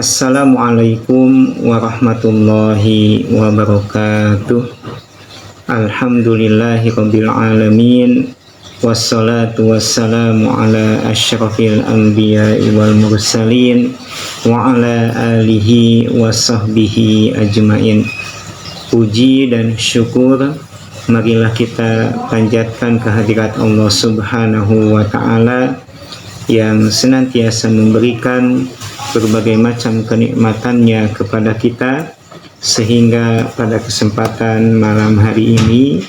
Assalamualaikum warahmatullahi wabarakatuh. Alhamdulillahirabbil alamin. Wassalatu wassalamu ala asyrafil anbiya'i wal mursalin wa ala alihi wa sahbihi ajmain. Puji dan syukur marilah kita panjatkan kehadirat Allah Subhanahu wa ta'ala yang senantiasa memberikan berbagai macam kenikmatannya kepada kita, sehingga pada kesempatan malam hari ini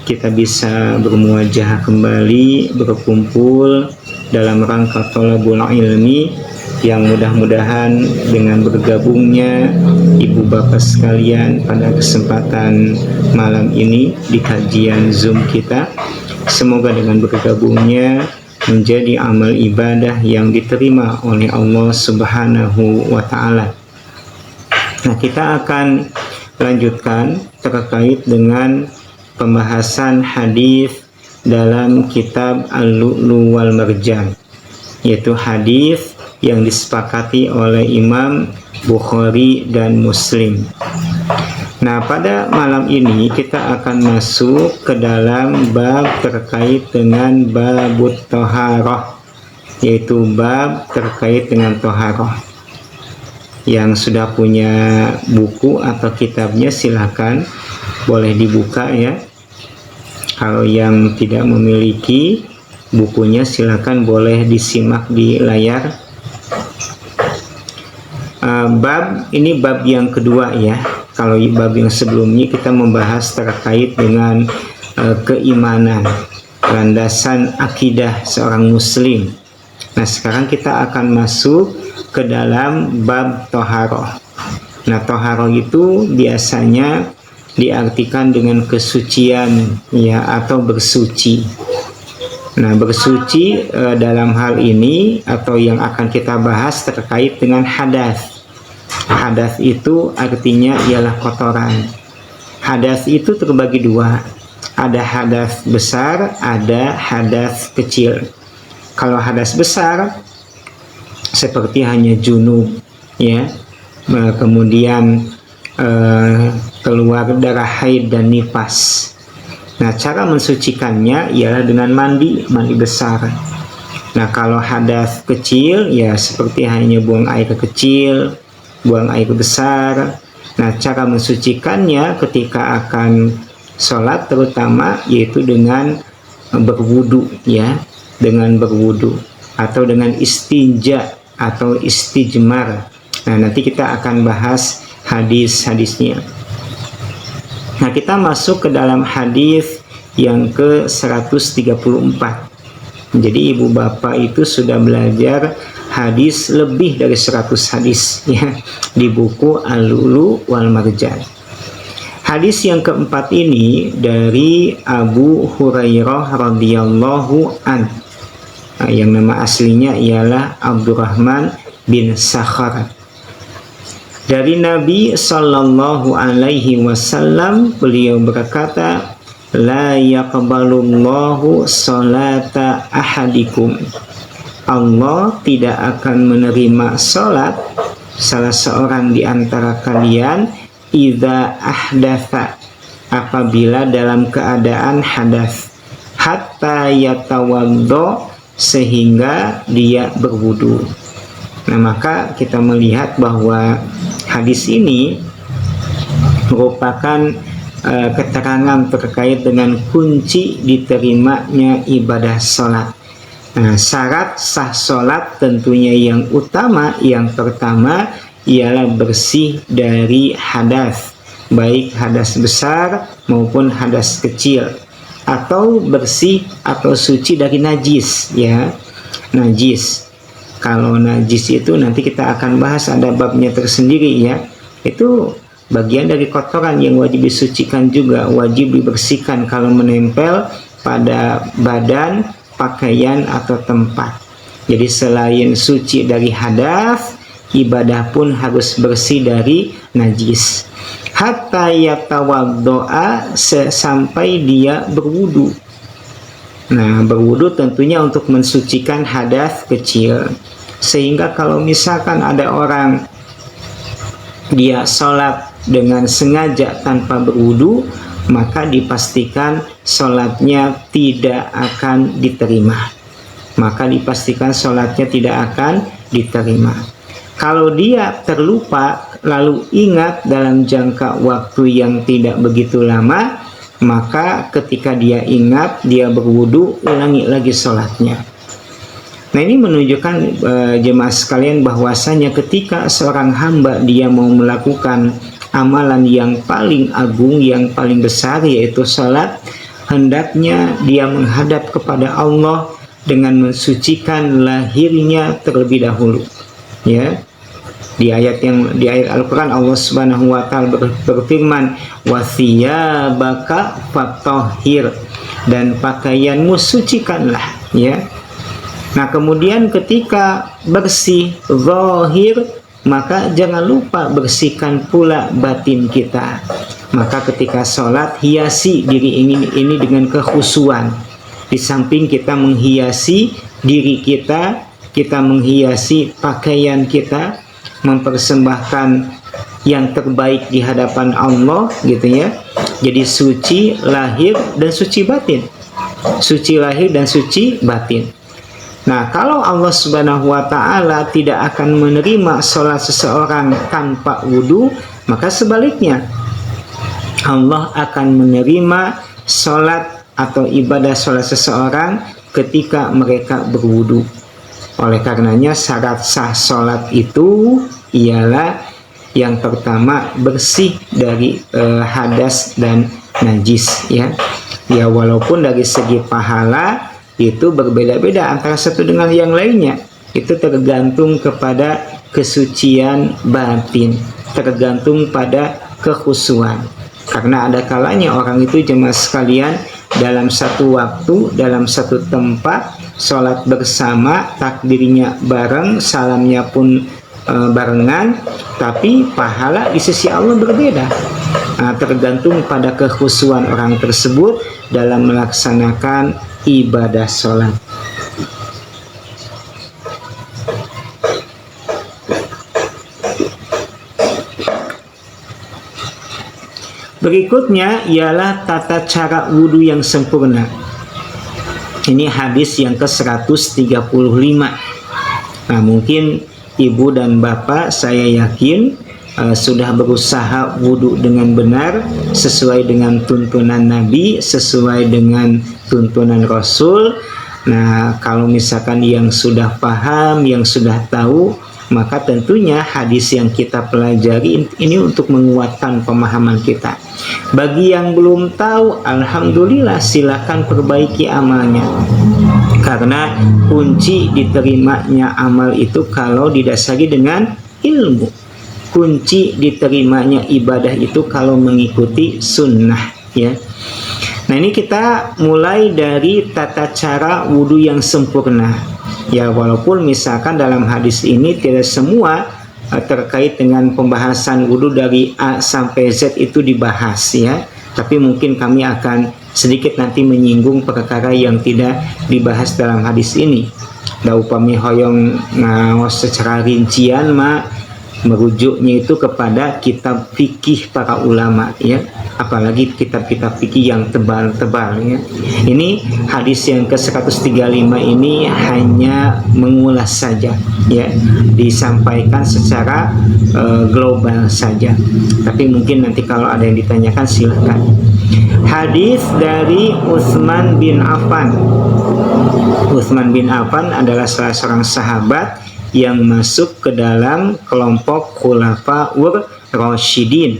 kita bisa bermuajah kembali, berkumpul dalam rangka thalabul ilmi, yang mudah-mudahan dengan bergabungnya ibu bapak sekalian pada kesempatan malam ini di kajian Zoom kita, semoga dengan bergabungnya menjadi amal ibadah yang diterima oleh Allah Subhanahu wa ta'ala. Nah, kita akan lanjutkan terkait dengan pembahasan hadis dalam kitab Al-Lu'lu' wal Marjan, yaitu hadis yang disepakati oleh Imam Bukhari dan Muslim. Nah, pada malam ini kita akan masuk ke dalam bab terkait dengan babut thaharah, yaitu bab terkait dengan thaharah. Yang sudah punya buku atau kitabnya silakan boleh dibuka ya. Kalau yang tidak memiliki bukunya silakan boleh disimak di layar. Bab ini bab yang kedua ya. Kalau bab yang sebelumnya kita membahas terkait dengan keimanan, landasan akidah seorang muslim. Nah, sekarang kita akan masuk ke dalam bab thaharah. Nah, thaharah itu biasanya diartikan dengan kesucian ya, atau bersuci. Nah, bersuci dalam hal ini atau yang akan kita bahas terkait dengan hadas. Hadas itu artinya ialah kotoran. Hadas itu terbagi dua. Ada hadas besar, ada hadas kecil. Kalau hadas besar seperti hanya junub ya, kemudian keluar darah haid dan nifas. Nah, cara mensucikannya ialah dengan mandi besar. Nah, kalau hadas kecil ya seperti hanya buang air kecil, buang air besar. Nah, cara mensucikannya ketika akan sholat terutama yaitu dengan berwudu ya, dengan berwudu atau dengan istinja atau istijmar. Nah, nanti kita akan bahas hadis-hadisnya. Nah, kita masuk ke dalam hadis yang ke-134. Jadi ibu bapak itu sudah belajar hadis lebih dari 100 hadis ya di buku Al-Lu'lu' wal Marjan. Hadis yang keempat ini dari Abu Hurairah radhiyallahu an. Yang nama aslinya ialah Abdurrahman bin Sakhar. Dari Nabi sallallahu alaihi wasallam beliau berkata, la yaqbalullahu salata ahadikum. Allah tidak akan menerima salat salah seorang di antara kalian idza ahdatsa, apabila dalam keadaan hadas, hatta yatawaddo, sehingga dia berwudu. Nah, maka kita melihat bahwa hadis ini merupakan keterangan terkait dengan kunci diterimanya ibadah sholat. Nah, syarat sah sholat tentunya yang utama, yang pertama ialah bersih dari hadas, baik hadas besar maupun hadas kecil, atau bersih atau suci dari najis ya. Najis, kalau najis itu nanti kita akan bahas, ada babnya tersendiri ya. Itu bagian dari kotoran yang wajib disucikan juga, wajib dibersihkan kalau menempel pada badan, pakaian atau tempat. Jadi selain suci dari hadas, ibadah pun harus bersih dari najis. Hatta yatawaddo'a, sampai dia berwudu. Nah, berwudu tentunya untuk mensucikan hadas kecil. Sehingga kalau misalkan ada orang dia sholat dengan sengaja tanpa berwudu, maka dipastikan sholatnya tidak akan diterima. Kalau dia terlupa lalu ingat dalam jangka waktu yang tidak begitu lama, maka ketika dia ingat, dia berwudu, ulangi lagi sholatnya. Nah, ini menunjukkan jemaah sekalian bahwasanya ketika seorang hamba dia mau melakukan amalan yang paling agung, yang paling besar, yaitu sholat, hendaknya dia menghadap kepada Allah dengan mensucikan lahirnya terlebih dahulu. Ya, di ayat Al-Quran Allah Subhanahu wa Ta'ala berfirman, wa thiyabaka fatahhir, dan pakaianmu sucikanlah. Ya. Nah, kemudian ketika bersih zahir, maka jangan lupa bersihkan pula batin kita. Maka ketika sholat, hiasi diri ini dengan kekhusyuan. Di samping kita menghiasi diri kita, kita menghiasi pakaian kita, mempersembahkan yang terbaik di hadapan Allah, gitu ya. Jadi suci lahir dan suci batin. Suci lahir dan suci batin. Nah, kalau Allah Subhanahu wa Ta'ala tidak akan menerima sholat seseorang tanpa wudu, maka sebaliknya Allah akan menerima sholat atau ibadah sholat seseorang ketika mereka berwudu. Oleh karenanya syarat sah sholat itu ialah yang pertama bersih dari hadas dan najis, ya. Ya, walaupun dari segi pahala itu berbeda-beda antara satu dengan yang lainnya. Itu tergantung kepada kesucian batin, tergantung pada kekhusyuan. Karena ada kalanya orang itu jemaah sekalian dalam satu waktu, dalam satu tempat, sholat bersama, takbirnya bareng, salamnya pun barengan, tapi pahala di sisi Allah berbeda. Nah, tergantung pada kekhusyuan orang tersebut dalam melaksanakan ibadah sholat. Berikutnya ialah tata cara wudhu yang sempurna. Ini hadis yang ke-135. Nah, mungkin ibu dan bapak saya yakin sudah berusaha wudhu dengan benar, sesuai dengan tuntunan Nabi, sesuai dengan tuntunan Rasul. Nah, kalau misalkan yang sudah paham, yang sudah tahu, maka tentunya hadis yang kita pelajari ini untuk menguatkan pemahaman kita. Bagi yang belum tahu, alhamdulillah, silakan perbaiki amalnya. Karena kunci diterimanya amal itu kalau didasari dengan ilmu. Kunci diterimanya ibadah itu kalau mengikuti sunnah, ya. Nah, ini kita mulai dari tata cara wudhu yang sempurna. Ya, walaupun misalkan dalam hadis ini tidak semua terkait dengan pembahasan wudhu dari A sampai Z itu dibahas, ya. Tapi mungkin kami akan sedikit nanti menyinggung perkara yang tidak dibahas dalam hadis ini. Da upami hoyong ngaos secara rincian merujuknya itu kepada kitab fikih para ulama, ya. Apalagi kitab-kitab fikih yang tebal-tebal, ya. Ini hadis yang ke-135 ini hanya mengulas saja, ya, disampaikan secara global saja. Tapi mungkin nanti kalau ada yang ditanyakan silakan. Hadis dari Utsman bin Affan. Utsman bin Affan adalah salah seorang sahabat yang masuk ke dalam kelompok Khulafaur Rasyidin.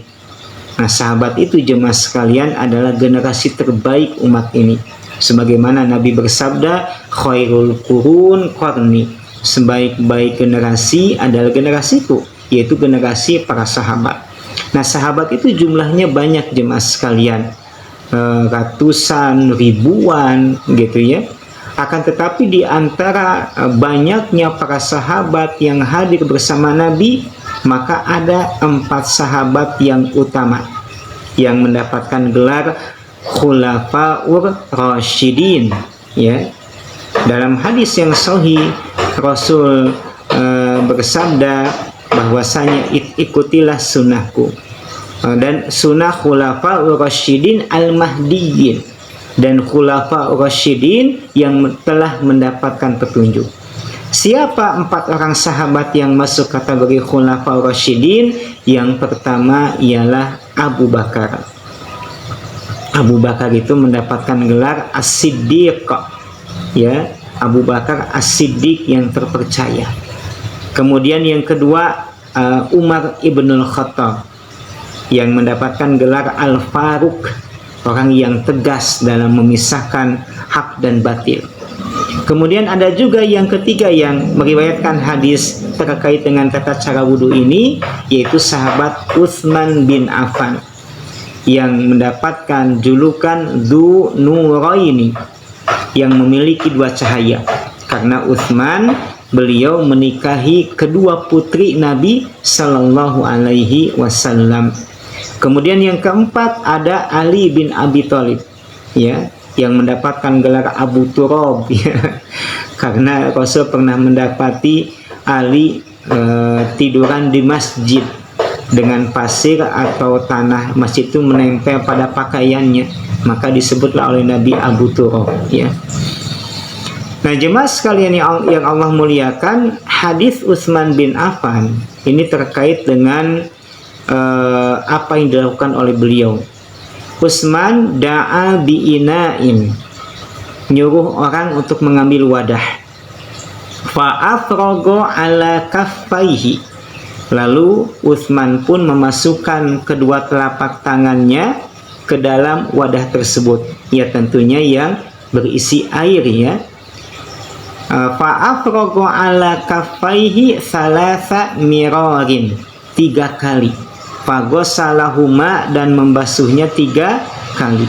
Nah, sahabat itu jemaah sekalian adalah generasi terbaik umat ini. Sebagaimana Nabi bersabda, khairul qurun qarni, sebaik-baik generasi adalah generasiku, yaitu generasi para sahabat. Nah, sahabat itu jumlahnya banyak jemaah sekalian, ratusan, ribuan gitu, ya. Akan tetapi di antara banyaknya para sahabat yang hadir bersama Nabi, maka ada 4 sahabat yang utama yang mendapatkan gelar Khulafaur Rasyidin, ya. Dalam hadis yang sahih Rasul bersabda, bahwasanya ikutilah sunnahku dan sunnah khulafa rasyidin al-mahdiyyin, dan khulafa rasyidin yang telah mendapatkan petunjuk. Siapa 4 orang sahabat yang masuk kategori khulafa rasyidin? Yang pertama ialah Abu Bakar. Abu Bakar itu mendapatkan gelar As-Siddiq, ya, Abu Bakar As-Siddiq yang terpercaya. Kemudian yang kedua Umar ibnul Khattab yang mendapatkan gelar Al-Faruq, orang yang tegas dalam memisahkan hak dan batil. Kemudian ada juga yang ketiga yang meriwayatkan hadis terkait dengan tata cara wudhu ini, yaitu sahabat Utsman bin Affan yang mendapatkan julukan Dzu Nuraini, yang memiliki 2 cahaya, karena Utsman beliau menikahi kedua putri Nabi Sallallahu Alaihi Wasallam. Kemudian yang keempat ada Ali bin Abi Thalib, ya, yang mendapatkan gelar Abu Turab, ya, karena Rasul pernah mendapati Ali tiduran di masjid dengan pasir atau tanah masjid itu menempel pada pakaiannya, maka disebutlah oleh Nabi Abu Turab, ya. Nah, jemaah sekalian yang Allah muliakan, hadis Utsman bin Affan ini terkait dengan apa yang dilakukan oleh beliau. Utsman da'a bi'ina'in, nyuruh orang untuk mengambil wadah. Fa'afrogo ala kaffaihi, lalu Utsman pun memasukkan kedua telapak tangannya ke dalam wadah tersebut, ya tentunya yang berisi air, ya. Fa'afrogo ala kaffaihi salasa mirarin, 3 kali. Fagosalahuma, dan membasuhnya 3 kali.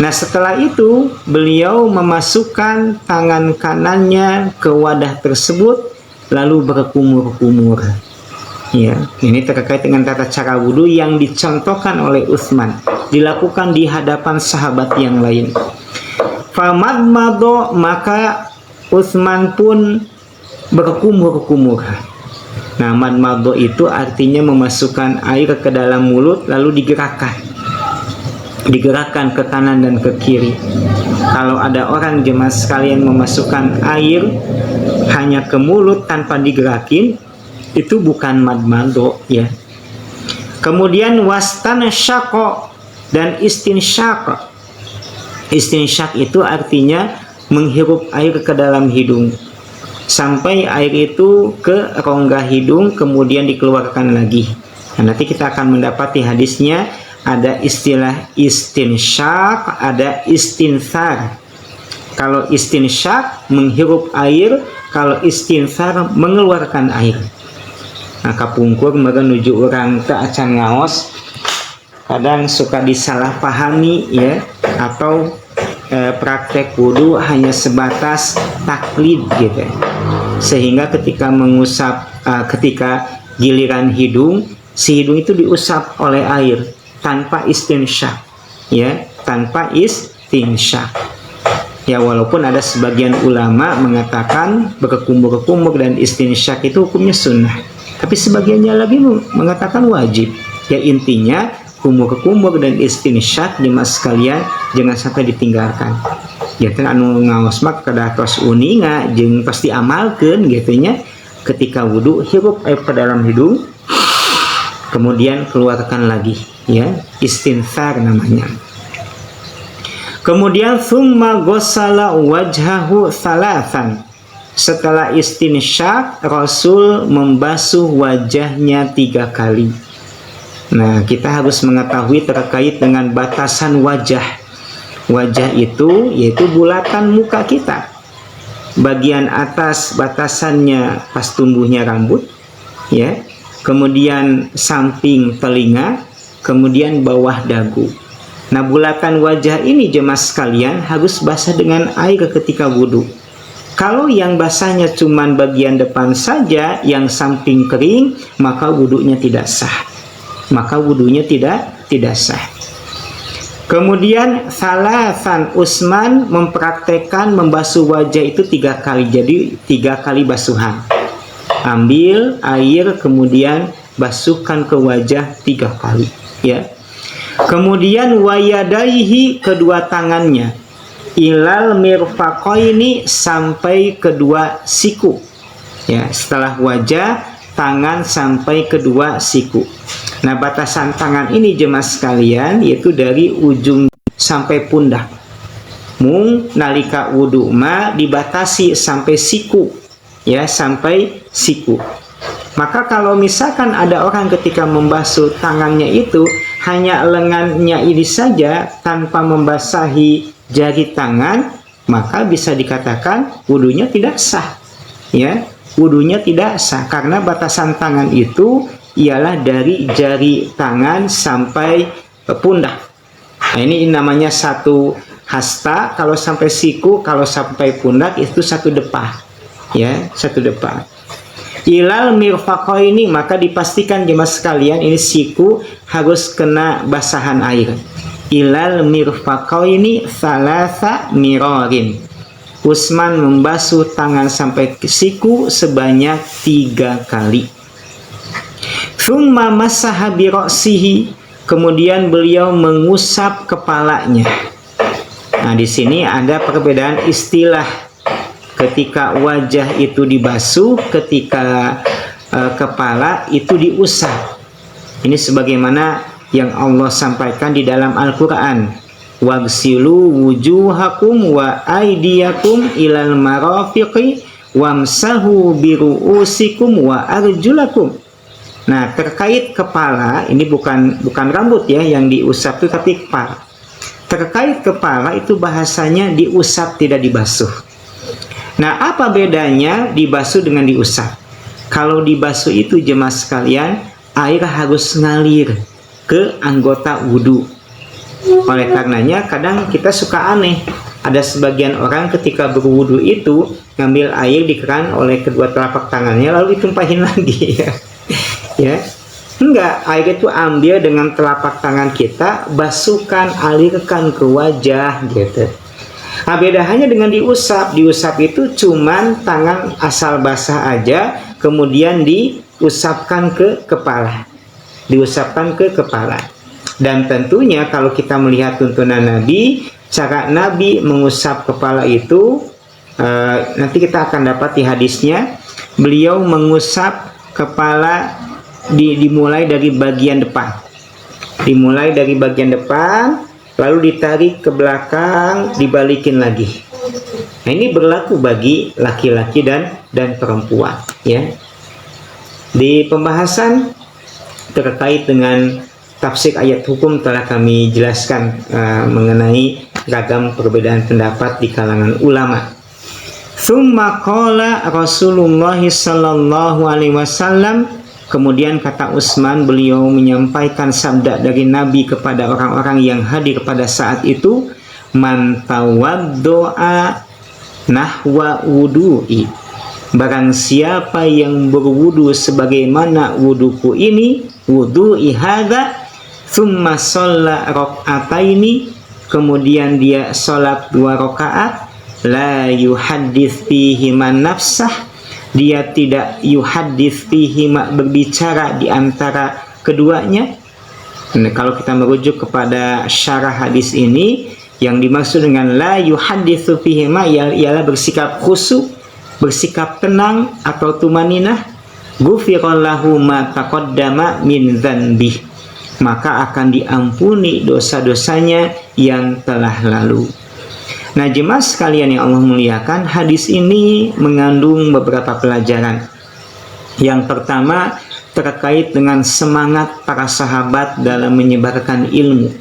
Nah, setelah itu beliau memasukkan tangan kanannya ke wadah tersebut lalu berkumur-kumur. Ya, ini terkait dengan tata cara wudhu yang dicontohkan oleh Utsman, dilakukan di hadapan sahabat yang lain. Famadmado, maka Utsman pun berkumur-kumur. Nah, madmado itu artinya memasukkan air ke dalam mulut lalu digerakkan ke kanan dan ke kiri. Kalau ada orang jemaah sekalian memasukkan air hanya ke mulut tanpa digerakin, itu bukan madmado, ya. Kemudian wastansyaq dan istinsyaq. Istinsyaq itu artinya menghirup air ke dalam hidung sampai air itu ke rongga hidung kemudian dikeluarkan lagi. Nah, nanti kita akan mendapati hadisnya, ada istilah istinsyaq, ada istinthar. Kalau istinsyaq menghirup air, kalau istinthar mengeluarkan air. Nah, kapungkur menuju orang ke acan ngaos kadang suka disalahpahami, ya, atau praktek wudhu hanya sebatas taklid gitu, sehingga ketika mengusap, ketika giliran hidung, si hidung itu diusap oleh air tanpa istinsyaq, ya, tanpa istinsyaq. Ya, walaupun ada sebagian ulama mengatakan berkumur-kumur dan istinsyaq itu hukumnya sunnah, tapi sebagiannya lagi mengatakan wajib. Ya, intinya kumur-kumur dan istinsyaq jemaah sekalian jangan sampai ditinggalkan. Jangan anu ngaos mak kada tos uninga jeung pasti amalkeun gitu nya. Ketika wudu hirup air ke dalam hidung kemudian keluarkan lagi, ya, istinthar namanya. Kemudian summa ghassala wajhahu salasan. Setelah istinsyaq Rasul membasuh wajahnya 3 kali. Nah, kita harus mengetahui terkait dengan batasan wajah. Wajah itu yaitu bulatan muka kita. Bagian atas batasannya pas tumbuhnya rambut, ya. Kemudian samping telinga, kemudian bawah dagu. Nah, bulatan wajah ini jemaah sekalian harus basah dengan air ketika wudhu. Kalau yang basahnya cuman bagian depan saja, yang samping kering, maka wudhunya tidak sah. tidak sah. Kemudian salasan, Utsman mempraktekkan membasuh wajah itu 3 kali, jadi 3 kali basuhan. Ambil air kemudian basuhkan ke wajah 3 kali, ya. Kemudian wayadaihi, kedua tangannya, ilal mirfaqaini, sampai kedua siku, ya. Setelah wajah, tangan sampai kedua siku. Nah, batasan tangan ini jemaah sekalian yaitu dari ujung sampai pundak. Mung nalika wudu ma dibatasi sampai siku, ya, sampai siku. Maka kalau misalkan ada orang ketika membasuh tangannya itu hanya lengannya ini saja tanpa membasahi jari tangan, maka bisa dikatakan wudunya tidak sah, ya. Wudunya tidak sah karena batasan tangan itu ialah dari jari tangan sampai pundak. Nah, ini namanya satu hasta. Kalau sampai siku, kalau sampai pundak itu satu depah, ya, satu depah. Ilal mirfaqaini, maka dipastikan jemaah sekalian ini siku harus kena basahan air. Ilal mirfaqaini thalatha mirarin. Utsman membasuh tangan sampai ke siku sebanyak 3 kali. Tsumma masaha bi ra'sihi, kemudian beliau mengusap kepalanya. Nah, di sini ada perbedaan istilah ketika wajah itu dibasuh, ketika kepala itu diusap. Ini sebagaimana yang Allah sampaikan di dalam Al-Qur'an. Wagsilu wujuhakum wa aydiyakum ilal marafiqi wamsahu biru'usikum wa arjulakum. Nah, terkait kepala, ini bukan rambut ya yang diusap itu, tapi kepala. Terkait kepala itu bahasanya diusap, tidak dibasuh. Nah, apa bedanya dibasuh dengan diusap? Kalau dibasuh itu jemaah sekalian, air harus ngalir ke anggota wudhu. Oleh karenanya kadang kita suka aneh, ada sebagian orang ketika berwudhu itu ngambil air di keran oleh kedua telapak tangannya lalu ditumpahin lagi, ya. Ya, enggak, air itu ambil dengan telapak tangan kita, basuhkan, alirkan ke wajah, gitu. Nah, bedanya dengan diusap. Diusap itu cuman tangan asal basah aja, kemudian diusapkan ke kepala. Diusapkan ke kepala. Dan tentunya kalau kita melihat tuntunan Nabi, cara Nabi mengusap kepala itu, nanti kita akan dapat di hadisnya, beliau mengusap kepala dimulai dari bagian depan. Dimulai dari bagian depan, lalu ditarik ke belakang, dibalikin lagi. Nah, ini berlaku bagi laki-laki dan perempuan, ya. Di pembahasan terkait dengan tafsir ayat hukum telah kami jelaskan mengenai ragam perbedaan pendapat di kalangan ulama. Tsumma qala Rasulullah sallallahu alaihi wasallam, kemudian kata Utsman, beliau menyampaikan sabda dari Nabi kepada orang-orang yang hadir pada saat itu, man tawaddoa nahwa wudu'i, barang siapa yang berwudu sebagaimana wuduku ini, wudu'i hadza, thumma shalla raka'ataini, kemudian dia salat 2 rakaat, la yuhaddits fihi man nafsah, dia tidak yuhaddits fihi berbicara di antara keduanya. Nah, kalau kita merujuk kepada syarah hadis ini, yang dimaksud dengan la yuhadditsu fihi ialah bersikap khusyuk, bersikap tenang atau tumaninah. Ghufirallahu ma taqaddama min dzanbih, maka akan diampuni dosa-dosanya yang telah lalu. Nah, jemaah sekalian yang Allah muliakan, hadis ini mengandung beberapa pelajaran. Yang pertama terkait dengan semangat para sahabat dalam menyebarkan ilmu.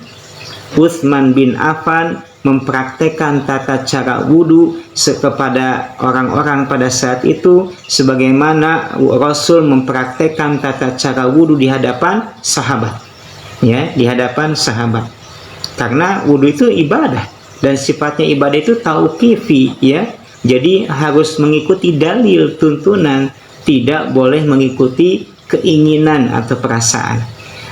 Utsman bin Affan mempraktekkan tata cara wudhu kepada orang-orang pada saat itu, sebagaimana Rasul mempraktekkan tata cara wudhu di hadapan sahabat, ya, di hadapan sahabat. Karena wudhu itu ibadah, dan sifatnya ibadah itu tauqifi, ya. Jadi harus mengikuti dalil tuntunan, tidak boleh mengikuti keinginan atau perasaan.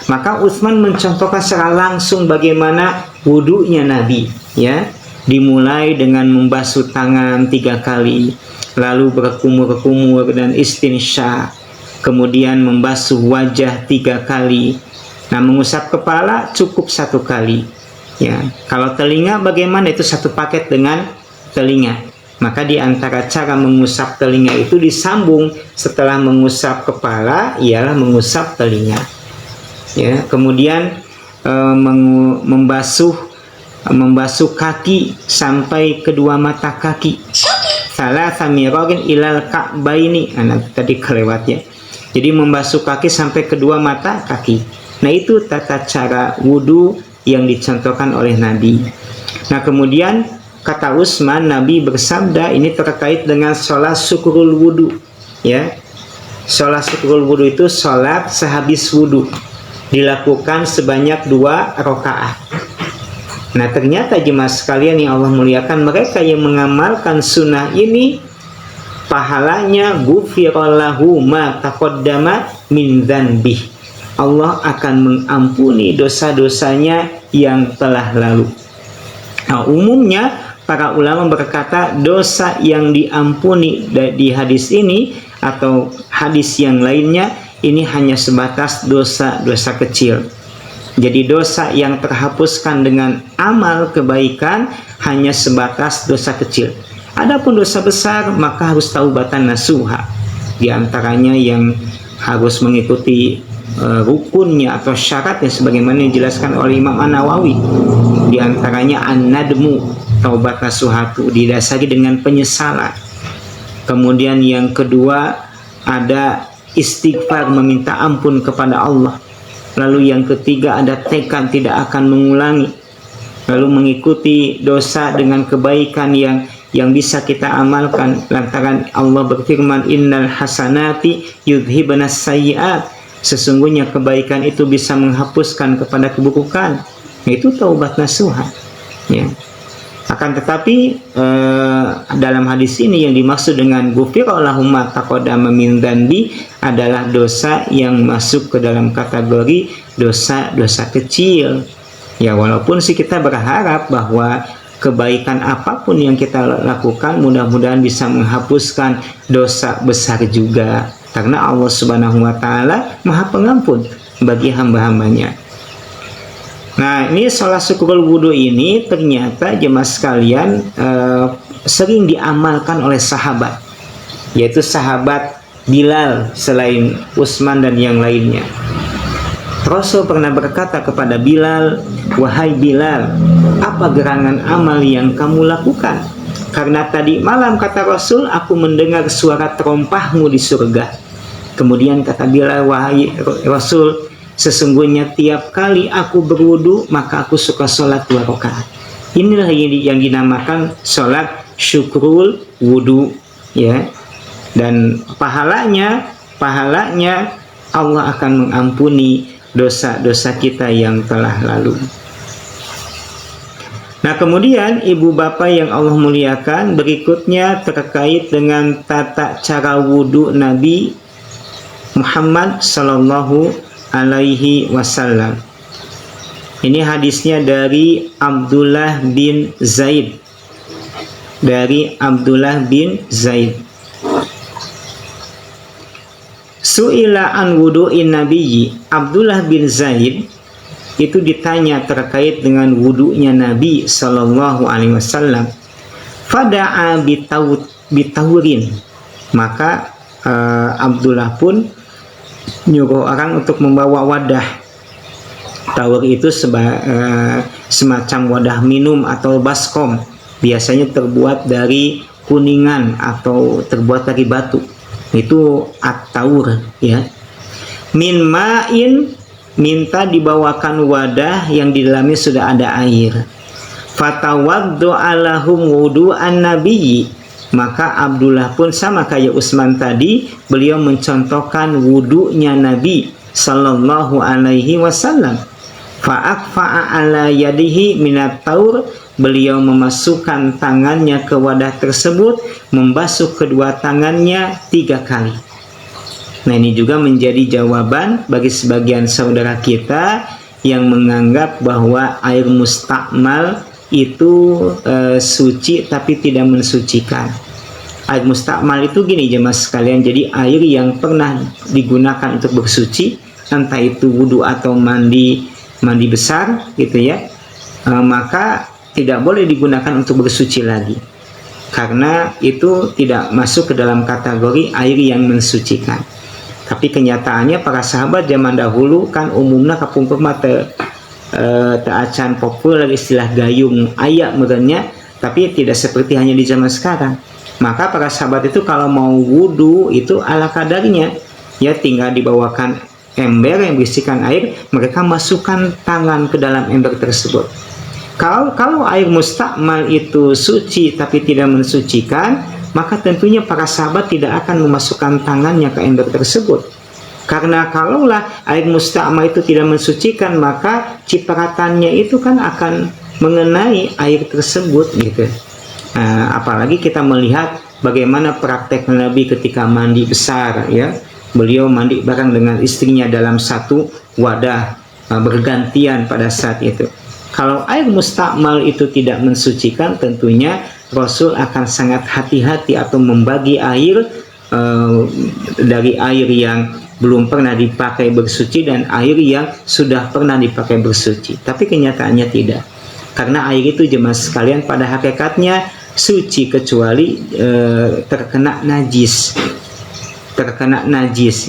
Maka Utsman mencontohkan secara langsung bagaimana wudunya Nabi, ya. dimulai dengan membasuh tangan 3 kali, lalu berkumur-kumur dan istinsya, kemudian membasuh wajah 3 kali. Nah, mengusap kepala cukup 1 kali. Ya, kalau telinga bagaimana? Itu satu paket dengan telinga. Maka di antara cara mengusap telinga itu disambung setelah mengusap kepala ialah mengusap telinga. Ya, kemudian membasuh kaki sampai kedua mata kaki. Salah samirogin ilal ka'baini. Tadi kelewat ya. Jadi membasuh kaki sampai kedua mata kaki. Nah, itu tata cara wudhu yang dicontohkan oleh Nabi. Nah, kemudian kata Utsman, Nabi bersabda ini terkait dengan sholat syukurul wudhu. Ya, sholat syukurul wudhu itu sholat sehabis wudhu, dilakukan sebanyak 2 rakaat. Nah, ternyata jemaah sekalian yang Allah muliakan, mereka yang mengamalkan sunnah ini pahalanya ghufirallahu ma taqaddama min dzanbih. Allah akan mengampuni dosa-dosanya yang telah lalu. Nah, umumnya para ulama berkata dosa yang diampuni di hadis ini atau hadis yang lainnya ini hanya sebatas dosa-dosa kecil. Jadi dosa yang terhapuskan dengan amal kebaikan hanya sebatas dosa kecil. Adapun dosa besar maka harus taubatan nasuha. Di antaranya yang harus mengikuti rukunnya atau syaratnya sebagaimana dijelaskan oleh Imam An-Nawawi. Di antaranya an-nadmu, taubat nasuhatu, didasari dengan penyesalan. Kemudian yang kedua ada istighfar, meminta ampun kepada Allah. Lalu yang ketiga ada tekad tidak akan mengulangi. Lalu mengikuti dosa dengan kebaikan yang bisa kita amalkan lantaran Allah berfirman innal hasanati yudhibanas sayyi'at. Sesungguhnya kebaikan itu bisa menghapuskan kepada keburukan. Itu taubat nasuha. Ya. Akan tetapi dalam hadis ini yang dimaksud dengan ghufirallahu ma taqaddama min dzanbi adalah dosa yang masuk ke dalam kategori dosa-dosa kecil. Ya, walaupun sih kita berharap bahwa kebaikan apapun yang kita lakukan mudah-mudahan bisa menghapuskan dosa besar juga. Karena Allah Subhanahu wa Ta'ala Maha Pengampun bagi hamba-hambanya. Nah, ini sholat syukurul wudhu ini ternyata jemaah sekalian sering diamalkan oleh sahabat, yaitu sahabat Bilal selain Utsman dan yang lainnya. Rasul pernah berkata kepada Bilal, "Wahai Bilal, apa gerangan amal yang kamu lakukan? Karena tadi malam," kata Rasul, "aku mendengar suara terompahmu di surga." Kemudian kata Bilal, "Wahai Rasul, sesungguhnya tiap kali aku berwudu maka aku suka sholat 2 rakaat." Inilah yang dinamakan sholat syukrul wudu, ya. Dan pahalanya Allah akan mengampuni dosa-dosa kita yang telah lalu. Nah, kemudian ibu bapak yang Allah muliakan, berikutnya terkait dengan tata cara wudhu Nabi Muhammad Sallallahu Alaihi Wasallam. Ini hadisnya dari Abdullah bin Zaid. Su'ila an wudu'in nabiyyi. Abdullah bin Zaid itu ditanya terkait dengan wudunya Nabi Sallallahu Alaihi Wasallam. Fada'a bitaurin. Maka Abdullah pun nyuruh orang untuk membawa wadah. Taur itu semacam wadah minum atau baskom. Biasanya terbuat dari kuningan atau terbuat dari batu. Itu at-taur, ya. Min ma'in, minta dibawakan wadah yang di dalamnya sudah ada air. Fatawaddu alahum wudu'an nabiyyi. Maka Abdullah pun sama kayak Utsman tadi, beliau mencontohkan wudunya Nabi Sallallahu Alaihi Wasallam. Fa'akfa'a ala yadihi minat taur. Beliau memasukkan tangannya ke wadah tersebut, membasuh kedua tangannya 3 kali. Nah, ini juga menjadi jawaban bagi sebagian saudara kita yang menganggap bahwa air mustakmal itu suci tapi tidak mensucikan. Air mustakmal itu gini jemaah sekalian, jadi air yang pernah digunakan untuk bersuci, entah itu wudhu atau mandi besar gitu ya, maka tidak boleh digunakan untuk bersuci lagi, karena itu tidak masuk ke dalam kategori air yang mensucikan. Tapi kenyataannya para sahabat zaman dahulu kan umumnya kapung mata acan populer istilah gayung ayak merenya, tapi tidak seperti hanya di zaman sekarang. Maka para sahabat itu kalau mau wudhu itu ala kadarnya, ya tinggal dibawakan ember yang berisikan air, mereka masukkan tangan ke dalam ember tersebut. Kalau air mustakmal itu suci tapi tidak mensucikan, maka tentunya para sahabat tidak akan memasukkan tangannya ke ember tersebut. Karena kalaulah air mustakmal itu tidak mensucikan, maka cipratannya itu kan akan mengenai air tersebut gitu. Apalagi kita melihat bagaimana praktek Nabi ketika mandi besar ya. Beliau mandi bareng dengan istrinya dalam satu wadah, bergantian pada saat itu. Kalau air mustakmal itu tidak mensucikan, tentunya Rasul akan sangat hati-hati atau membagi air dari air yang belum pernah dipakai bersuci dan air yang sudah pernah dipakai bersuci. Tapi kenyataannya tidak, karena air itu jemaah sekalian pada hakikatnya suci kecuali terkena najis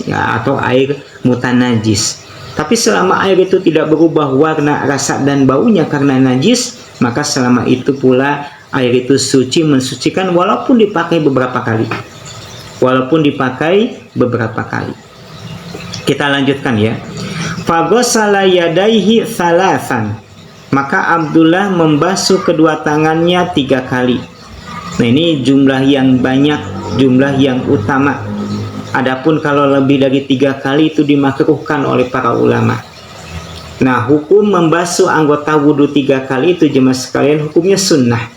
ya, atau air mutanajis. Tapi selama air itu tidak berubah warna, rasa dan baunya karena najis, maka selama itu pula air itu suci mensucikan walaupun dipakai beberapa kali. Kita lanjutkan ya. Faghasala yadaihi thalathan, maka Abdullah membasuh kedua tangannya 3 kali. Nah ini jumlah yang banyak, jumlah yang utama. Adapun kalau lebih dari 3 kali itu dimakruhkan oleh para ulama. Nah hukum membasuh anggota wudhu 3 kali itu jemaah sekalian hukumnya sunnah.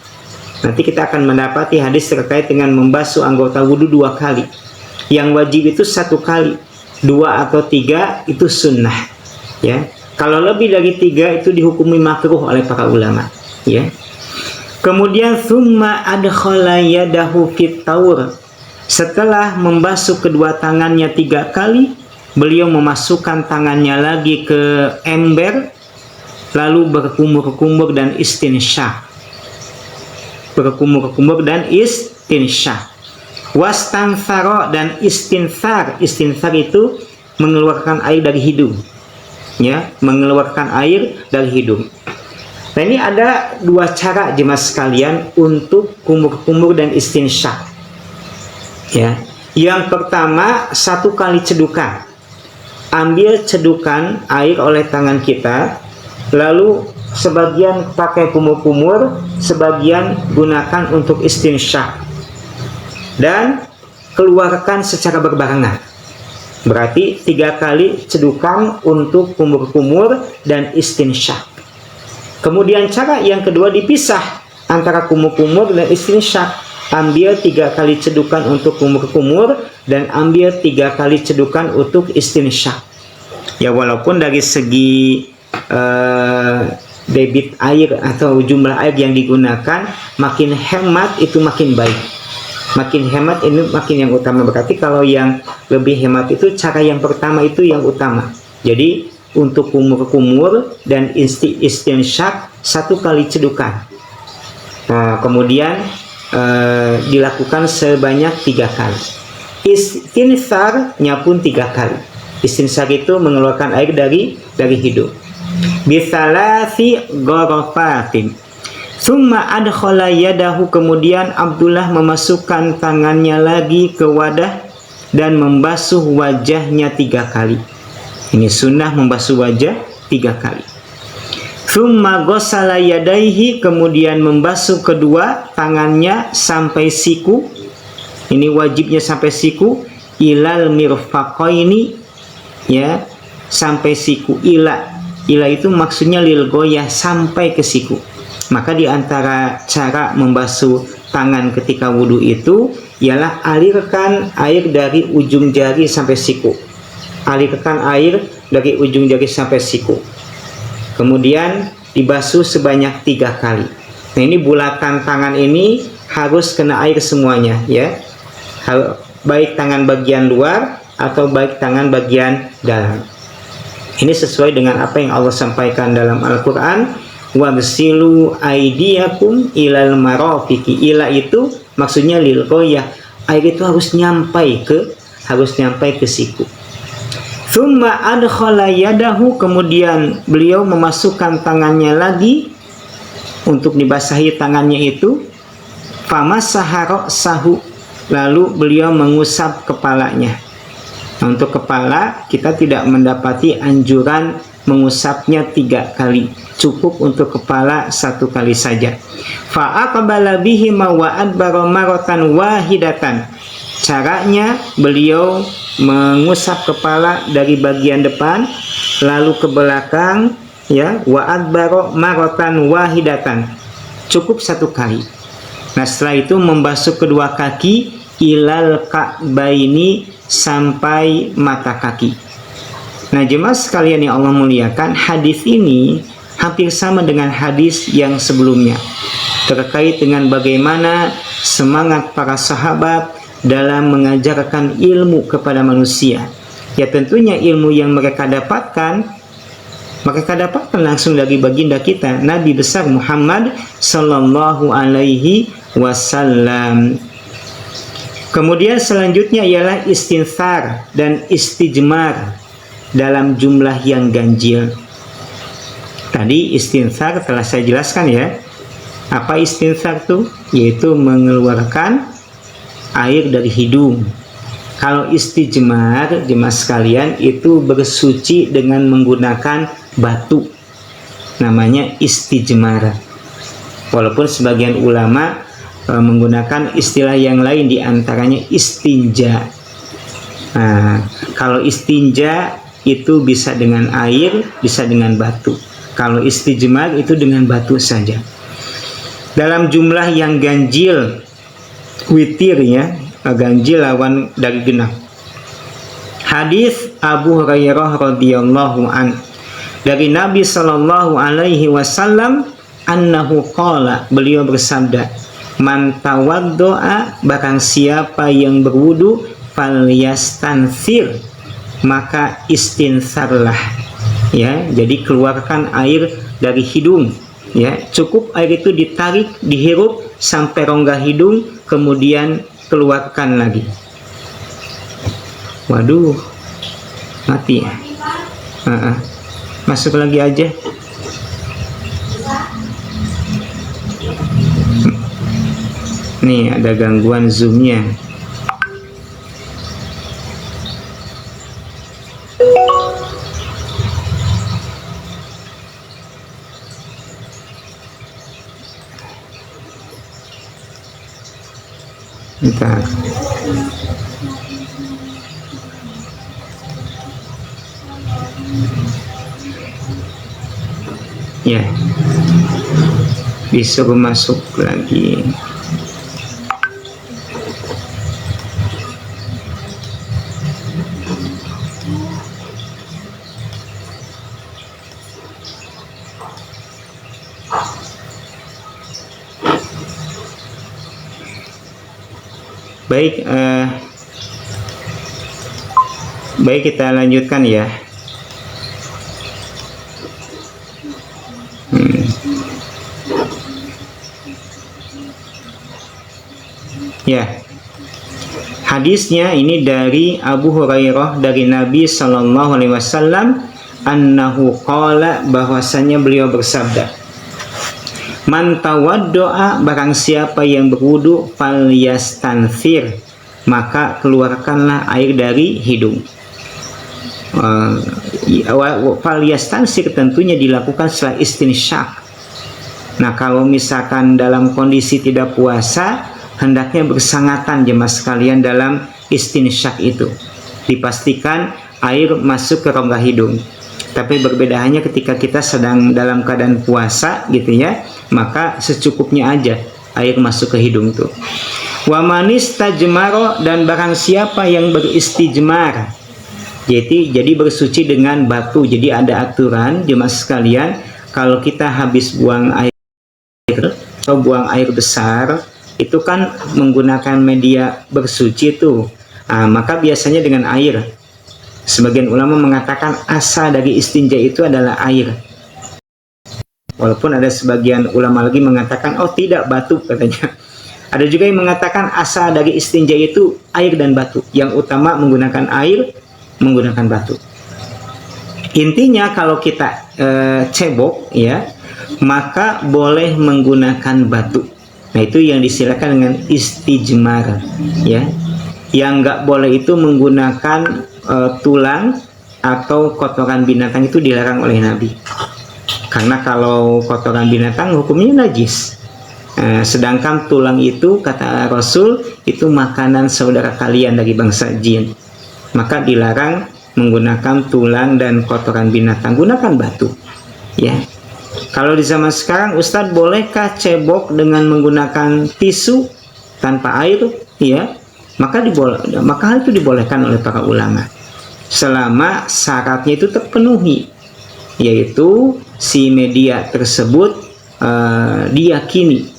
Nanti kita akan mendapati hadis terkait dengan membasuh anggota wudhu 2 kali. Yang wajib itu 1 kali, 2 atau 3 itu sunnah. Ya, kalau lebih dari 3 itu dihukumi makruh oleh para ulama. Ya. Kemudian thumma adkhala yadahu fit taur. Setelah membasuh kedua tangannya 3 kali, beliau memasukkan tangannya lagi ke ember, lalu berkumur-kumur dan istinsyaq. Wastanthara dan istinthar. Istinthar itu mengeluarkan air dari hidung. Ya, mengeluarkan air dari hidung. Nah ini ada 2 cara jemaah sekalian untuk kumur-kumur dan istinsyaq. Ya, yang pertama 1 kali cedukan. Ambil cedukan air oleh tangan kita, lalu sebagian pakai kumur-kumur, sebagian gunakan untuk istinsyaq. Dan keluarkan secara berbarengan. Berarti 3 kali cedukan untuk kumur-kumur dan istinsyaq. Kemudian cara yang kedua dipisah antara kumur-kumur dan istinsyaq. Ambil 3 kali cedukan untuk kumur-kumur dan ambil 3 kali cedukan untuk istinsyaq. Ya walaupun dari segi debit air atau jumlah air yang digunakan, makin hemat itu makin baik. Makin hemat ini makin yang utama. Berarti kalau yang lebih hemat itu cara yang pertama itu yang utama. Jadi untuk kumur-kumur dan istinsyaq 1 kali cedukan. Nah, kemudian dilakukan sebanyak 3 kali. Istinthar-nya pun 3 kali. Istinsyaq itu mengeluarkan air dari hidung. Bithalasi gharafatin. Summa adkhala yadahu, kemudian Abdullah memasukkan tangannya lagi ke wadah dan membasuh wajahnya 3 kali. Ini sunnah membasuh wajah 3 kali. Summa ghasala yadaihi, kemudian membasuh kedua tangannya sampai siku. Ini wajibnya sampai siku. Ilal mirfaqaini, ya, sampai siku. Ila itu maksudnya lil goyah, sampai ke siku. Maka di antara cara membasuh tangan ketika wudhu itu ialah alirkan air dari ujung jari sampai siku. Alirkan air dari ujung jari sampai siku. Kemudian dibasuh sebanyak 3 kali. Nah, ini bulatan tangan ini harus kena air semuanya ya. Baik tangan bagian luar atau baik tangan bagian dalam. Ini sesuai dengan apa yang Allah sampaikan dalam Al-Qur'an, wagsilu aydiyakum ilal marafiqi. Ila itu maksudnya lil ghoyah. Air itu harus nyampai ke siku. Tsumma adkhala yadahu, kemudian beliau memasukkan tangannya lagi untuk dibasahi tangannya itu. Famasaha ra'sahu, lalu beliau mengusap kepalanya. Nah, untuk kepala kita tidak mendapati anjuran mengusapnya 3 kali, cukup untuk kepala 1 kali saja. Fa'aqbala bihi wa adbara maratan wahidatan. Caranya beliau mengusap kepala dari bagian depan lalu ke belakang ya, wa adbara maratan wahidatan, cukup 1 kali. Nah, setelah itu membasuh kedua kaki ilal ka'baini, sampai mata kaki. Nah, jemaah sekalian yang Allah muliakan, hadis ini hampir sama dengan hadis yang sebelumnya terkait dengan bagaimana semangat para sahabat dalam mengajarkan ilmu kepada manusia. Ya, tentunya ilmu yang mereka dapatkan langsung dari baginda kita Nabi besar Muhammad sallallahu alaihi wasallam. Kemudian selanjutnya ialah istinthar dan istijmar dalam jumlah yang ganjil. Tadi istinthar telah saya jelaskan ya. Apa istinthar itu? Yaitu mengeluarkan air dari hidung. Kalau istijmar, jemaah sekalian, itu bersuci dengan menggunakan batu. Namanya istijmar. Walaupun sebagian ulama menggunakan istilah yang lain, diantaranya istinja. Nah, kalau istinja itu bisa dengan air, bisa dengan batu. Kalau istijmar itu dengan batu saja. Dalam jumlah yang ganjil, witir ya, ganjil lawan dari genap. Hadis Abu Hurairah radhiyallahu an, dari Nabi sallallahu alaihi wasallam, annahu qala, beliau bersabda, man tawaddoa, barang siapa yang berwudu, falyastanthir, maka istinsarlah ya. Jadi keluarkan air dari hidung ya, cukup air itu ditarik, dihirup sampai rongga hidung, kemudian keluarkan lagi. Waduh, mati ya. Masuk lagi aja. Nih ada gangguan zoomnya. Bentar. Ya, disuruh masuk lagi. Baik, baik kita lanjutkan ya. Ya, hadisnya ini dari Abu Hurairah dari Nabi Sallallahu Alaihi Wasallam, annahu qala, bahwasanya beliau bersabda, man tawaddoa, barang siapa yang berwudu, falyastanthir, maka keluarkanlah air dari hidung. Falyastanthir tentunya dilakukan setelah istinsyak. Nah, kalau misalkan dalam kondisi tidak puasa, hendaknya bersangatan jemaah sekalian dalam istinsyak itu. Dipastikan air masuk ke rongga hidung. Tapi berbeda hanya ketika kita sedang dalam keadaan puasa gitu ya, maka secukupnya aja air masuk ke hidung tuh. Wa manistajmaro, dan barang siapa yang beristijmar, jadi bersuci dengan batu. Jadi ada aturan jemaah sekalian, kalau kita habis buang air atau buang air besar itu kan menggunakan media bersuci tuh. Maka biasanya dengan air. Sebagian ulama mengatakan asal dari istinja itu adalah air. Walaupun ada sebagian ulama lagi mengatakan oh tidak, batu katanya. Ada juga yang mengatakan asal dari istinja itu air dan batu. Yang utama menggunakan air, menggunakan batu. Intinya kalau kita cebok ya, maka boleh menggunakan batu. Nah itu yang disilakan dengan istijmar ya. Yang nggak boleh itu menggunakan tulang atau kotoran binatang, itu dilarang oleh Nabi. Karena kalau kotoran binatang hukumnya najis. Sedangkan tulang itu kata Rasul itu makanan saudara kalian dari bangsa jin. Maka dilarang menggunakan tulang dan kotoran binatang, gunakan batu. Ya. Kalau di zaman sekarang, Ustadz bolehkah cebok dengan menggunakan tisu tanpa air? Ya, maka hal itu dibolehkan oleh para ulama. Selama syaratnya itu terpenuhi, yaitu si media tersebut diyakini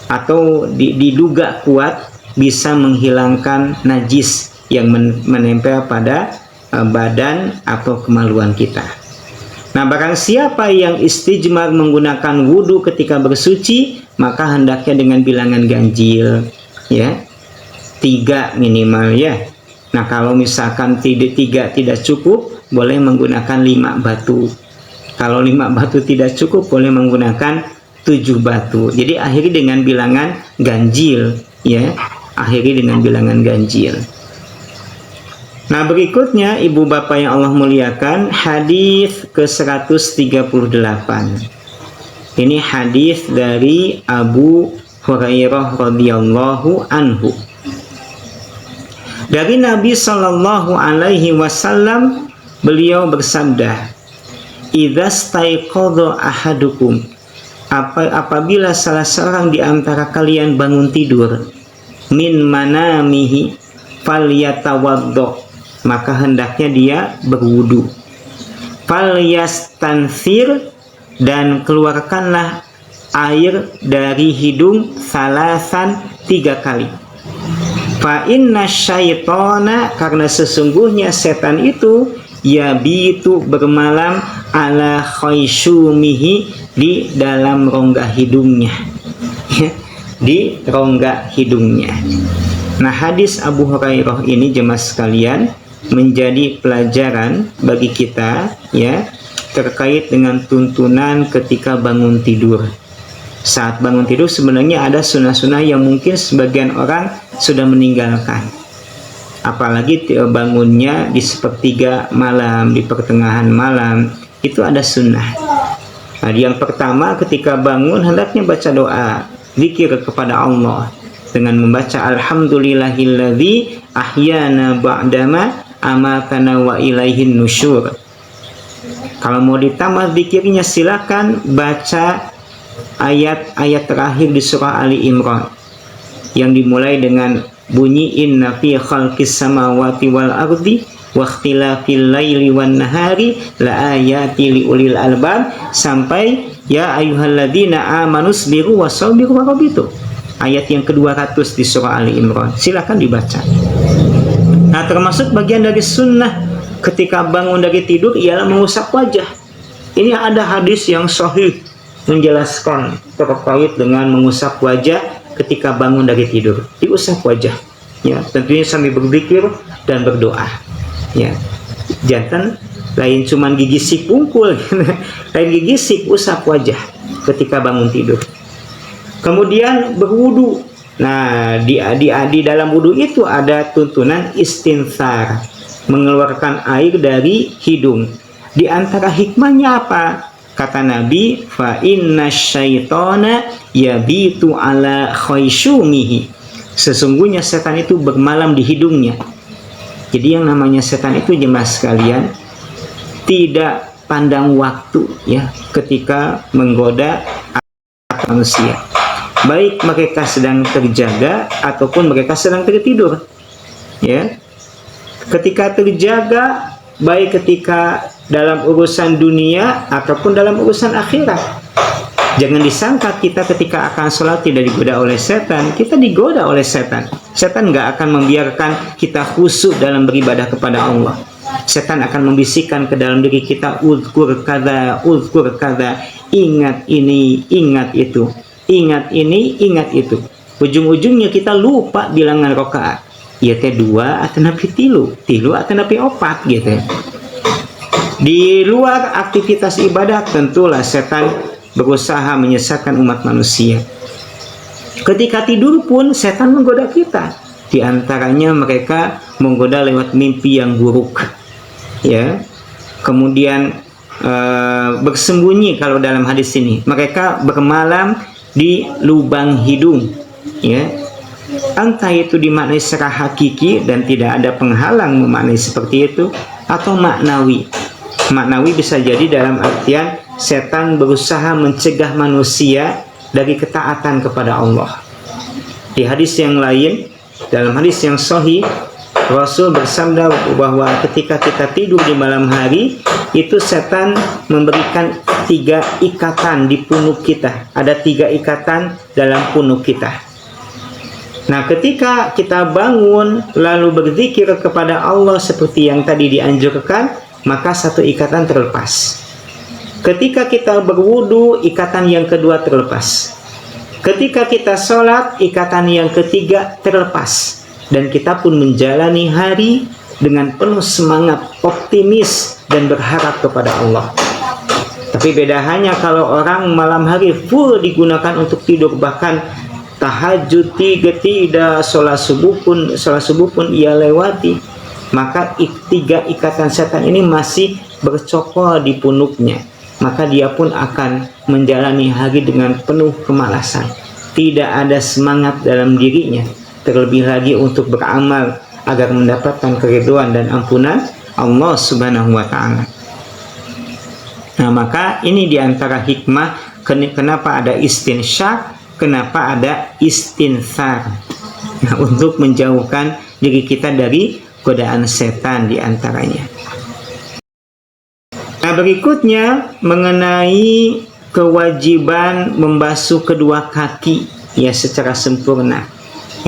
atau diduga kuat bisa menghilangkan najis yang menempel pada badan atau kemaluan kita. Nah, barang siapa yang istijmar menggunakan wudhu ketika bersuci, maka hendaknya dengan bilangan ganjil, ya, 3 minimal ya. Nah, kalau misalkan 3 tidak cukup, boleh menggunakan 5 batu. Kalau 5 batu tidak cukup, boleh menggunakan 7 batu. Jadi akhiri dengan bilangan ganjil, ya, akhiri dengan bilangan ganjil. Nah, berikutnya ibu bapak yang Allah muliakan, hadis ke-138. Ini hadis dari Abu Hurairah radhiyallahu anhu. Dari Nabi sallallahu alaihi wasallam, beliau bersabda, "Idza staiqadha ahadukum," apabila salah seorang di antara kalian bangun tidur, min manamihi falyatawaddo, maka hendaknya dia berwudu. Falyastansir, dan keluarkanlah air dari hidung salasan 3 kali. Fa inna syaitana, karena sesungguhnya setan itu yabitu bermalam ala khaysyumihi, di dalam rongga hidungnya. Di rongga hidungnya. Nah, hadis Abu Hurairah ini jemaah sekalian menjadi pelajaran bagi kita ya, terkait dengan tuntunan ketika bangun tidur. Saat bangun tidur sebenarnya ada sunnah-sunnah yang mungkin sebagian orang sudah meninggalkan. Apalagi bangunnya di sepertiga malam, di pertengahan malam, itu ada sunnah. Nah, yang pertama ketika bangun hendaknya baca doa, zikir kepada Allah dengan membaca alhamdulillahilladzi ahyana ba'dama amatana wa ilaihin nusyur. Kalau mau ditambah zikirnya, silakan baca ayat-ayat terakhir di surah Ali Imran yang dimulai dengan bunyi inna fi khalqis samawati wal ardi wa ikhtilafil laili wan nahari la ayati liulil albab, sampai ya ayyuhalladzina amanu sabiru wasabiru warabitu, ayat yang ke-200 di surah Ali Imran. Silakan dibaca. Nah, termasuk bagian dari sunnah ketika bangun dari tidur ialah mengusap wajah. Ini ada hadis yang sahih menjelaskan terkait dengan mengusap wajah ketika bangun dari tidur. Diusap wajah, ya, tentunya sambil berzikir dan berdoa. Ya, jangan lain cuman gigi sik pungkul, lain gigi sik, usap wajah ketika bangun tidur. Kemudian berwudu. Nah, di dalam wudu itu ada tuntunan istinsar, mengeluarkan air dari hidung. Di antara hikmahnya apa? Kata Nabi, fa inna syaitana yabitu ala khaysyumihi, sesungguhnya setan itu bermalam di hidungnya. Jadi yang namanya setan itu jemaah sekalian tidak pandang waktu ya ketika menggoda manusia. Baik mereka sedang terjaga ataupun mereka sedang tertidur. Ya. Ketika terjaga, baik ketika dalam urusan dunia ataupun dalam urusan akhirat. Jangan disangka kita ketika akan sholat tidak digoda oleh setan. Kita digoda oleh setan. Setan nggak akan membiarkan kita khusyuk dalam beribadah kepada Allah. Setan akan membisikkan ke dalam diri kita, uzkur kada, ingat ini, ingat itu, ingat ini, ingat itu. Ujung-ujungnya kita lupa bilangan rakaat. Ya teh 2 atau napi 3, 3 atau napi 4 gitu. Di luar aktivitas ibadah tentulah setan berusaha menyesatkan umat manusia. Ketika tidur pun setan menggoda kita. Di antaranya mereka menggoda lewat mimpi yang buruk, ya. Kemudian bersembunyi kalau dalam hadis ini. Mereka bermalam di lubang hidung, ya. Entah itu dimaknai secara hakiki dan tidak ada penghalang memaknai seperti itu, atau maknawi. Maknawi bisa jadi dalam artian setan berusaha mencegah manusia dari ketaatan kepada Allah. Di hadis yang lain, dalam hadis yang sahih, Rasul bersabda bahwa ketika kita tidur di malam hari, itu setan memberikan 3 ikatan di punuk kita. Ada 3 ikatan dalam punuk kita. Nah, ketika kita bangun lalu berzikir kepada Allah seperti yang tadi dianjurkan, maka 1 ikatan terlepas. Ketika kita berwudu, ikatan yang kedua terlepas. Ketika kita sholat, ikatan yang ketiga terlepas. Dan kita pun menjalani hari dengan penuh semangat, optimis, dan berharap kepada Allah. Tapi beda hanya kalau orang malam hari full digunakan untuk tidur, bahkan tahajud tidak, sholat subuh pun ia lewati. Maka 3 ikatan setan ini masih bercokol di punuknya. Maka dia pun akan menjalani hari dengan penuh kemalasan. Tidak ada semangat dalam dirinya, terlebih lagi untuk beramal agar mendapatkan keridhaan dan ampunan Allah Subhanahu wa Ta'ala. Nah, maka ini diantara hikmah kenapa ada istinsyak, kenapa ada istinthar. Nah, untuk menjauhkan diri kita dari godaan setan diantaranya. Nah, berikutnya mengenai kewajiban membasuh kedua kaki ya secara sempurna.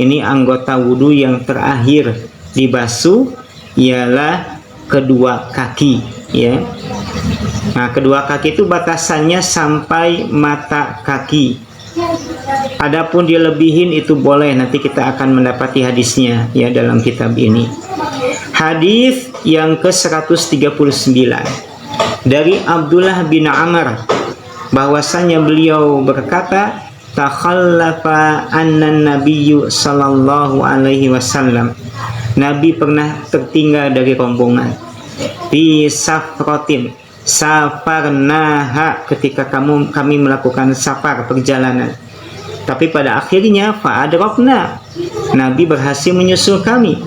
Ini anggota wudhu yang terakhir dibasuh ialah kedua kaki, ya. Nah, kedua kaki itu batasannya sampai mata kaki. Adapun dilebihin itu boleh, nanti kita akan mendapati hadisnya ya dalam kitab ini. Hadis yang ke-139 dari Abdullah bin Amr bahwasanya beliau berkata, takhallafa annan nabiyyu sallallahu alaihi wasallam, Nabi pernah tertinggal dari rombongan, fi safratin, safarnaha, ketika kami melakukan safar perjalanan, tapi pada akhirnya fa'adrakna, Nabi berhasil menyusul kami,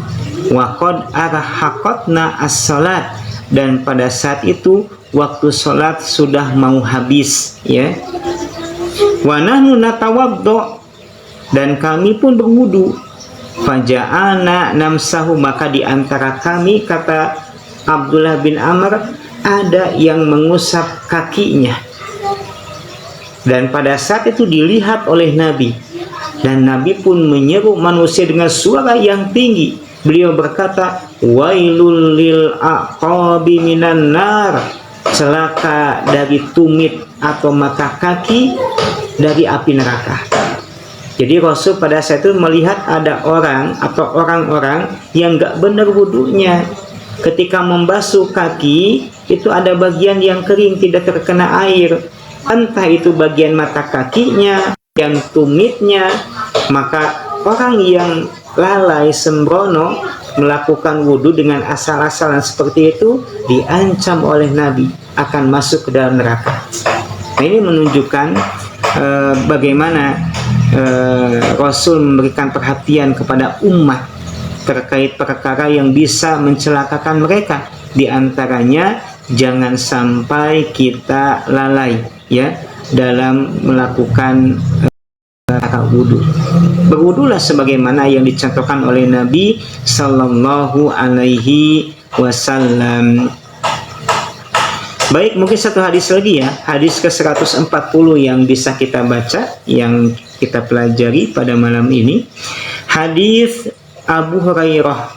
wa qad arhaqatna as-salat, dan pada saat itu waktu sholat sudah mau habis, ya. Wa nahnu natawaddo, dan kami pun berwudu. Faja'ana namsahu, maka di antara kami, kata Abdullah bin Amr, ada yang mengusap kakinya. Dan pada saat itu dilihat oleh Nabi, dan Nabi pun menyeru manusia dengan suara yang tinggi. Beliau berkata, wailul lil aqabi minan nar, celaka dari tumit atau mata kaki dari api neraka. Jadi Rasul pada saat itu melihat ada orang atau orang-orang yang gak benar wudunya. Ketika membasuh kaki, itu ada bagian yang kering, tidak terkena air. Entah itu bagian mata kakinya, yang tumitnya. Maka orang yang lalai sembrono melakukan wudhu dengan asal-asalan seperti itu diancam oleh Nabi akan masuk ke dalam neraka. Nah, ini menunjukkan bagaimana Rasul memberikan perhatian kepada umat terkait perkara yang bisa mencelakakan mereka. Di antaranya jangan sampai kita lalai ya dalam melakukan wudhu. Berwudulah sebagaimana yang dicontohkan oleh Nabi Sallallahu Alaihi Wasallam. Baik, mungkin satu hadis lagi ya, hadis ke-140 yang bisa kita baca, yang kita pelajari pada malam ini. Hadis Abu Hurairah,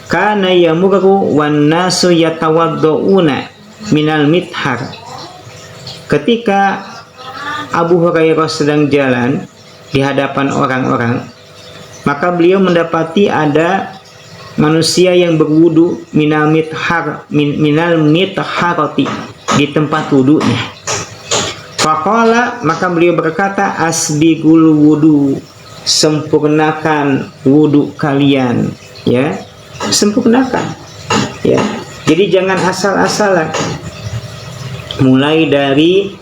kana yamurru wan nasu yatawaddauna minal mithar. Ketika Abu Hurairah sedang jalan di hadapan orang-orang, maka beliau mendapati ada manusia yang berwudu minal mitharati, di tempat wudunya. Faqala, maka beliau berkata, asbigul wudu, sempurnakan wudu kalian, ya, sempurnakan, ya. Jadi jangan asal-asalan, mulai dari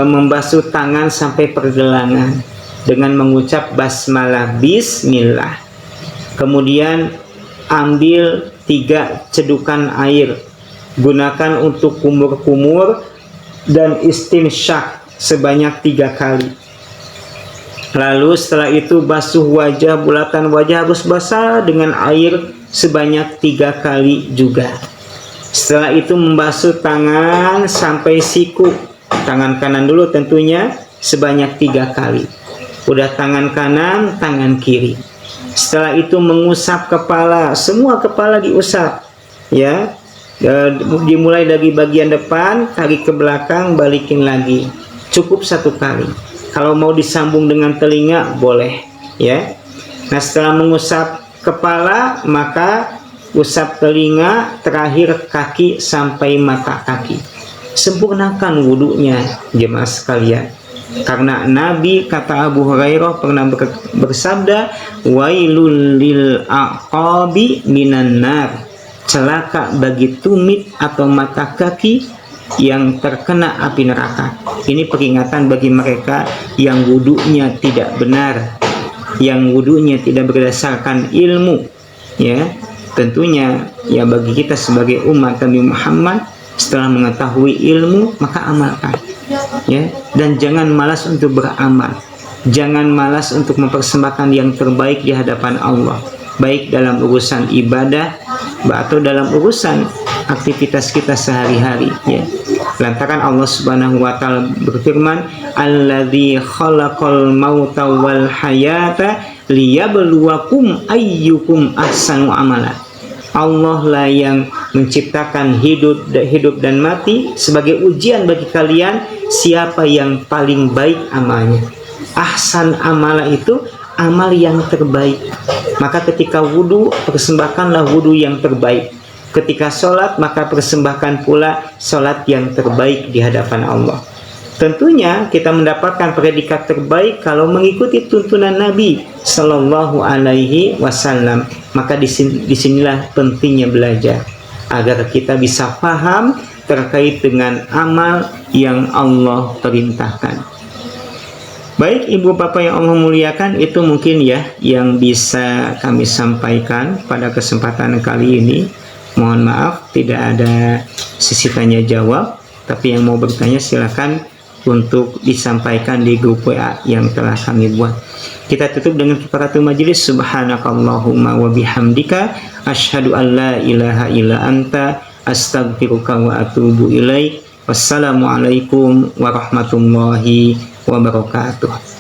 membasuh tangan sampai pergelangan dengan mengucap basmalah, bismillah. Kemudian ambil 3 cedukan air, gunakan untuk kumur-kumur dan istinsyak sebanyak 3 kali. Lalu setelah itu basuh wajah, bulatan wajah harus basah dengan air sebanyak 3 kali juga. Setelah itu membasuh tangan sampai siku, tangan kanan dulu tentunya, sebanyak 3 kali. Udah tangan kanan, tangan kiri. Setelah itu mengusap kepala, semua kepala diusap, ya. Dimulai dari bagian depan, tarik ke belakang, balikin lagi. Cukup 1 kali. Kalau mau disambung dengan telinga boleh, ya. Nah, setelah mengusap kepala, maka usap telinga, terakhir kaki sampai mata kaki. Sempurnakan wudunya, jemaah sekalian. Karena Nabi, kata Abu Hurairah, pernah bersabda, wailul lil aqabi minan nar, celaka bagi tumit atau mata kaki yang terkena api neraka. Ini peringatan bagi mereka yang wudunya tidak benar, yang wudunya tidak berdasarkan ilmu, ya. Tentunya ya bagi kita sebagai umat Nabi Muhammad, setelah mengetahui ilmu maka amalkan, ya. Dan jangan malas untuk beramal, jangan malas untuk mempersembahkan yang terbaik di hadapan Allah, baik dalam urusan ibadah atau dalam urusan aktivitas kita sehari-hari, ya. Lantaran Allah Subhanahu wa taala berfirman, alladzi khalaqal mauta wal hayata liyabluwakum ayyukum ahsanu amala. Allah lah yang menciptakan hidup dan mati sebagai ujian bagi kalian, siapa yang paling baik amalnya. Ahsan amala itu amal yang terbaik. Maka ketika wudu, persembahkanlah wudu yang terbaik. Ketika sholat, maka persembahkan pula sholat yang terbaik di hadapan Allah. Tentunya kita mendapatkan predikat terbaik kalau mengikuti tuntunan Nabi Sallallahu Alaihi Wasallam. Maka disinilah pentingnya belajar agar kita bisa paham terkait dengan amal yang Allah perintahkan. Baik ibu bapak yang Allah muliakan, itu mungkin ya yang bisa kami sampaikan pada kesempatan kali ini. Mohon maaf tidak ada sesi tanya jawab, tapi yang mau bertanya silakan untuk disampaikan di grup WA yang telah kami buat. Kita tutup dengan kifaratul majelis. Subhanakallahumma wa bihamdika asyhadu an la ilaha illa anta astaghfiruka wa atubu ilaik. Wassalamualaikum warahmatullahi wabarakatuh.